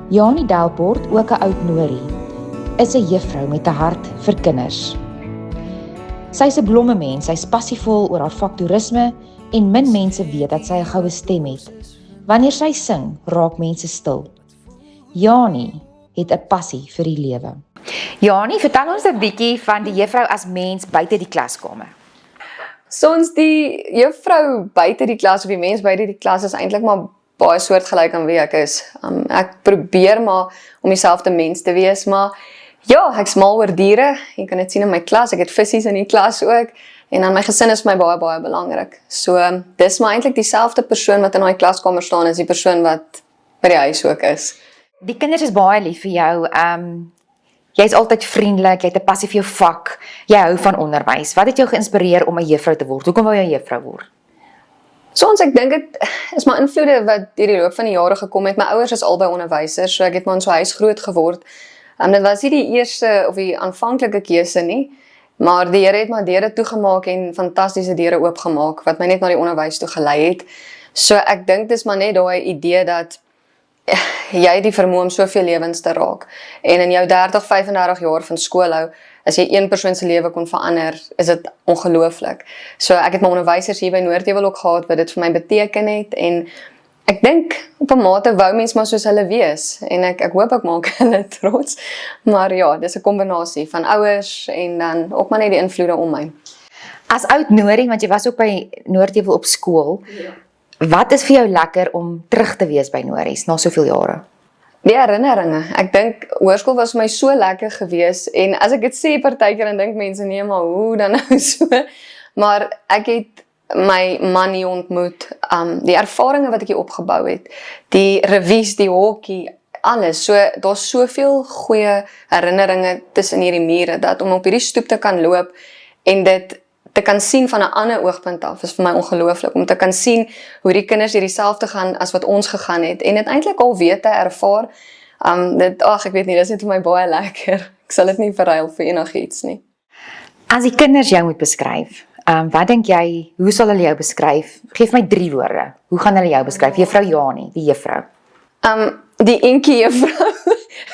Janie Delport, ook 'n oud Norie, is 'n juffrou met 'n hart vir kinders. Sy's 'n blomme mens, sy's passievol oor haar vak toerisme en min mense weet dat sy 'n goue stem het. Wanneer sy sing, raak mense stil. Janie het 'n passie vir die lewe. Janie, vertel ons 'n bietjie van die juffrou as mens buite die klaskamer. Soms die juffrou buite die klas of die mens buite die klas is eintlik maar baie soortgelyk aan wie ek is. Ek probeer maar om dieselfde mens te wees, maar ja, ek's mal oor diere. Jy kan dit sien in my klas, ek het visse in die klas ook. En dan my gesin is vir my baie, baie belangrik. So, dis maar eintlik dieselfde persoon wat in daai klaskamer staan, is die persoon wat by die huis ook is. Die kinders is baie lief vir jou. Jy's altyd vriendelik, jy het 'n passie vir jou vak, jy hou van onderwys. Wat het jou geïnspireer om 'n juffrou te word? Hoekom wou jy 'n juffrou word? Soms ek dink dit is maar invloede wat deur die loop van die jare gekom het. My ouers is albei onderwysers, so ek het maar in so 'n huis groot geword. Dit was nie die eerste of die aanvanklike keuse nie, maar die Here het maar deure toegemaak en fantastiese deure oopgemaak wat my net na die onderwys toe gelei het. So ek dink dis maar net daai idee dat jy het die vermoë om soveel lewens te raak. En in jou 30, 35 jaar van skool hou, as jy een persoon se lewe kon verander, is dit ongelooflik. So ek het my onderwysers hier by Noordheuwel ook gehad wat dit vir my beteken het en ek dink op 'n mate wou mens maar soos hulle wees en ek hoop ek maak hulle trots. Maar ja, dis 'n kombinasie van ouers en dan ook maar net die invloede om my. As oud Norie, want jy was ook by Noordheuwel op skool. Ja. Wat is vir jou lekker om terug te wees by Nories na soveel jare? Die herinneringe. Ek dink hoërskool was vir my so lekker gewees en as ek dit sê partykeer dan dink mense nee maar hoe dan nou so. Maar ek het my man hier ontmoet, die ervarings wat ek hier opgebou het, die revies, die hokkie, alles. So daar's soveel goeie herinneringe tussen hierdie mure dat om op hierdie stoep te kan loop en dit te kan sien van 'n ander oogpunt af is vir my ongelooflik om te kan sien hoe die kinders hier dieselfde gaan as wat ons gegaan het en dit eintlik al weet te ervaar. Ek weet nie, dis net vir my baie lekker. Ek sal dit nie verruil vir enigiets nie. As die kinders jou moet beskryf, wat dink jy, hoe sal hulle jou beskryf? Geef my 3 woorde. Hoe gaan hulle jou beskryf? Juffrou Janie, die juffrou. Die enkie juffrou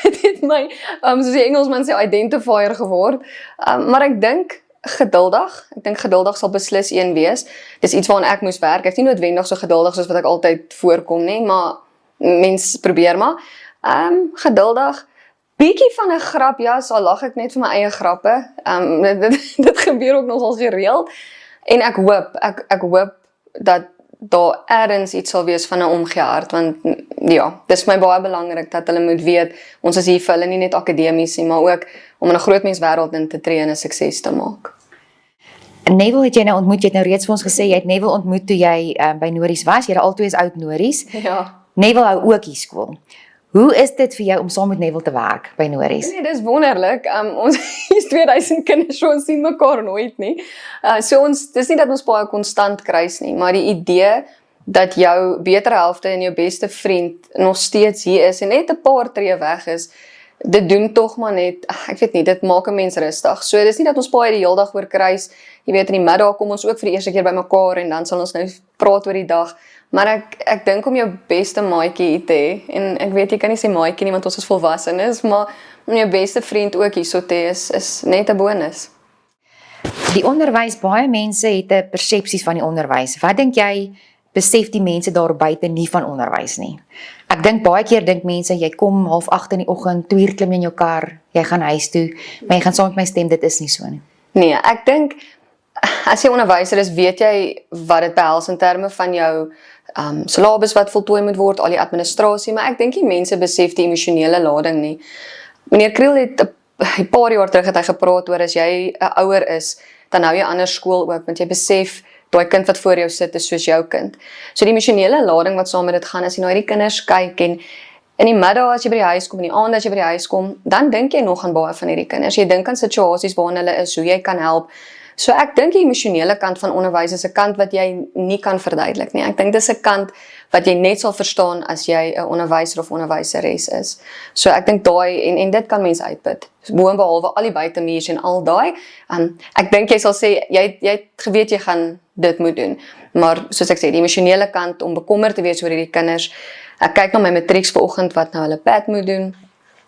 het my, soos die Engelsman sê, identifier geword. Maar ek dink geduldig. Ek dink geduldig sal beslis een wees. Dis iets waaraan ek moes werk. Ek is nie noodwendig so geduldig soos wat ek altyd voorkom nie, maar mens probeer maar. Geduldig. Bietjie van 'n grap, ja, so lag ek net vir my eie grappe. Dit gebeur ook nogal gereeld. En ek hoop dat daar ergens iets sal wees van 'n omgee hart, want ja, dis my baie belangrik dat hulle moet weet, ons is hier vir hulle nie net akademies nie, maar ook om in 'n groot mens wêreld in te tree en 'n sukses te maak. Neville het jy nou ontmoet, jy het nou reeds vir ons gesê, jy het Neville ontmoet toe jy by Nories was, jy albei is oud Nories. Ja. Neville hou ook hier skool. Hoe is dit vir jou om saam met Neville te werk by Nories? Nee, dis wonderlik. Ons is 2000 kinders, so ons sien mekaar nooit nie. Dis nie dat ons baie konstant kruis nie, maar die idee dat jou betere helfte en jou beste vriend nog steeds hier is en net 'n paar tree weg is, dit doen tog maar net, ek weet nie, dit maak 'n mens rustig. So dis nie dat ons baie die hele dag oor kruis. Jy weet, in die middag kom ons ook vir die eerste keer by mekaar en dan sal ons nou praat oor die dag. Maar ek dink om jou beste maatjie te hê, en ek weet jy kan nie sê maatjie nie want ons is volwassenes, maar om jou beste vriend ook hier so te hê is net 'n bonus. Die onderwys, baie mense het 'n persepsies van die onderwys. Wat dink jy, besef die mense daar buite nie van onderwys nie? Ek dink baie keer dink mense, jy kom 7:30 in die oggend, 2 uur klim jy in jou kar, jy gaan huis toe, maar jy gaan saam met my stem, dit is nie so nie. Nee, ek dink, as jy onderwyser is, weet jy wat dit behels in terme van jou syllabus wat voltooi moet word, al die administrasie, maar ek dink die mense besef die emosionele lading nie. Meneer Kriel het 'n paar jaar terug het hy gepraat oor as jy 'n ouer is, dan hou jy anders skool ook, want jy besef daai kind wat voor jou sit is soos jou kind. So die emosionele lading wat saam met dit gaan, as jy na hierdie kinders kyk en in die middag as jy by die huis kom, in die aand as jy by die huis kom, dan dink jy nog aan baie van hierdie kinders. Jy dink aan situasies waarin hulle is, hoe jy kan help. So ek dink die emosionele kant van onderwys is 'n kant wat jy nie kan verduidelik nie. Ek dink dis 'n kant wat jy net sal verstaan as jy 'n onderwyser of onderwyseres is. So ek dink daai en dit kan mense uitput. Boonbehalwe al die buitemuurs en al daai, ek dink jy sal sê jy het geweet jy gaan dit moet doen. Maar soos ek sê, die emosionele kant om bekommerd te wees oor hierdie kinders. Ek kyk na my matrieks vanoggend wat nou hulle pad moet doen.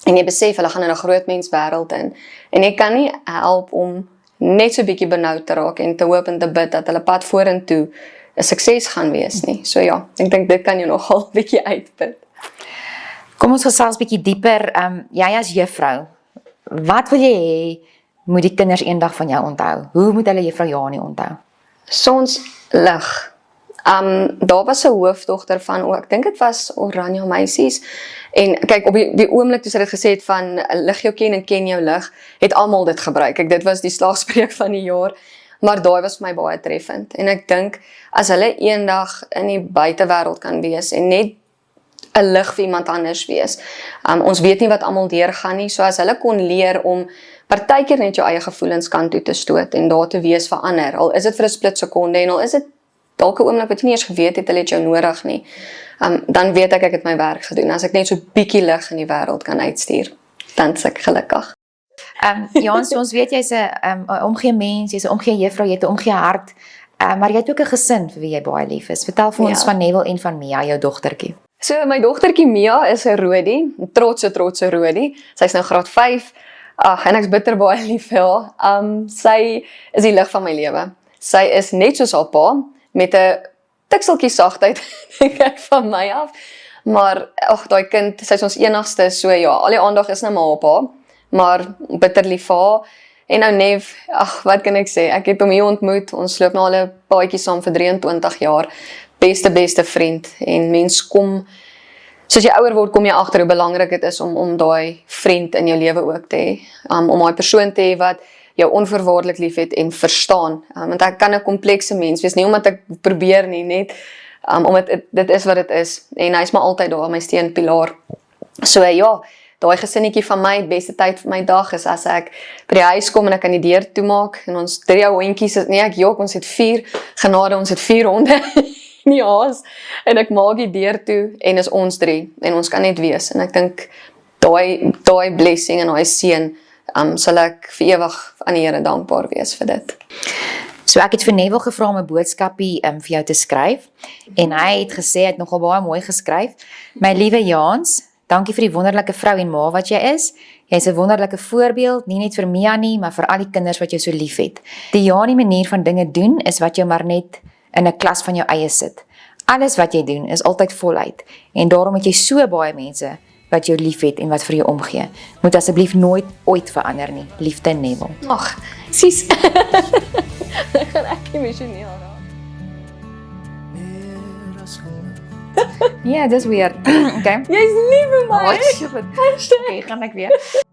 En jy besef, hulle gaan in 'n groot menswêreld in. En jy kan nie help om net so 'n bietjie benoud te raak en te hoop en te bid dat hulle pad vorentoe 'n sukses gaan wees nie. So ja, ek dink dit kan jy nogal 'n bietjie uitput. Kom ons gesels bietjie dieper. Jy as juffrou, wat wil jy hê moet die kinders eendag van jou onthou? Hoe moet hulle juffrou Janie onthou? Soms lig. Daar was 'n hoofdogter van, ek dink dit was Oranje Meisies. En kyk, op die oomblik toe sy dit gesê het van lig jou ken en ken jou lig, het almal dit gebruik. Dit was die slagspreuk van die jaar, maar daai was vir my baie treffend. En ek dink as hulle eendag in die buitewêreld kan wees en net 'n lig vir iemand anders wees. Ons weet nie wat almal deurgaan nie, so as hulle kon leer om partykeer net jou eie gevoelens kant toe te stoot en daar te wees vir ander, al is dit vir 'n split sekonde en al is dit dalk 'n oomblik wat jy nie eens geweet het hulle het jou nodig nie, dan weet ek het my werk gedoen. As ek net so bietjie lig in die wêreld kan uitstuur, dan is ek gelukkig. Jans, ons weet jy's 'n omgee mens, jy's 'n omgee juffrou, jy het 'n omgee hart, maar jy het ook 'n gesin vir wie jy baie lief is. Vertel vir ons van Neville en van Mia, jou dogtertjie. So my dogtertjie Mia is 'n rodie, 'n trotse rodie. Sy's nou graad 5. En ek's bitter baie lief vir haar. Sy is die lig van my lewe. Sy is net soos haar pa, met 'n tikseltjie sagtheid, dink ek, van my af. Maar, daai kind, sy is ons enigste, so ja, al die aandag is nou maar op haar, maar bitter lief vir haar. En nou Nev, wat kan ek sê, ek het hom hier ontmoet, ons loop nou al 'n paadjie saam vir 23 jaar, beste vriend, en mens kom, soos jy ouer word, kom jy agter hoe belangrik dit is om daai vriend in jou lewe ook te hê, om daai persoon te hê wat jou onverwaarlik lief het en verstaan, want ek kan 'n komplekse mens wees, nie omdat ek probeer nie, net omdat dit is wat dit is, en hy is maar altyd daar, my steunpilaar. So ja, daai gesinnetjie van my, beste tyd van my dag is as ek by die huis kom en ek kan die deur toemaak, en ons 3 hondjies, ons het 4, genade, ons het 4 honde, nie haas, en ek maak die deur toe, en is ons 3, en ons kan net wees, en ek dink, daai blessing en daai seën, sal ek vir ewig aan die Here dankbaar wees vir dit. So ek het vir Neville gevra om 'n boodskapie vir jou te skryf, en hy het gesê, hy het nogal baie mooi geskryf. My liewe Jans, dankie vir die wonderlike vrou en ma wat jy is. Jy is 'n wonderlike voorbeeld, nie net vir Mia nie, maar vir al die kinders wat jou so lief het. Die Janie manier van dinge doen, is wat jou maar net in 'n klas van jou eie sit. Alles wat jy doen, is altyd voluit, en daarom het jy so baie mense wat jou lief het en wat vir jou omgee. Moet asseblief nooit ooit verander nie. Liefde, Neville. Ag, sies. Ek gaan ek emosioneel raak. Ja, dis weird. Okay. Jy's lief vir my. Okay, gaan ek weer.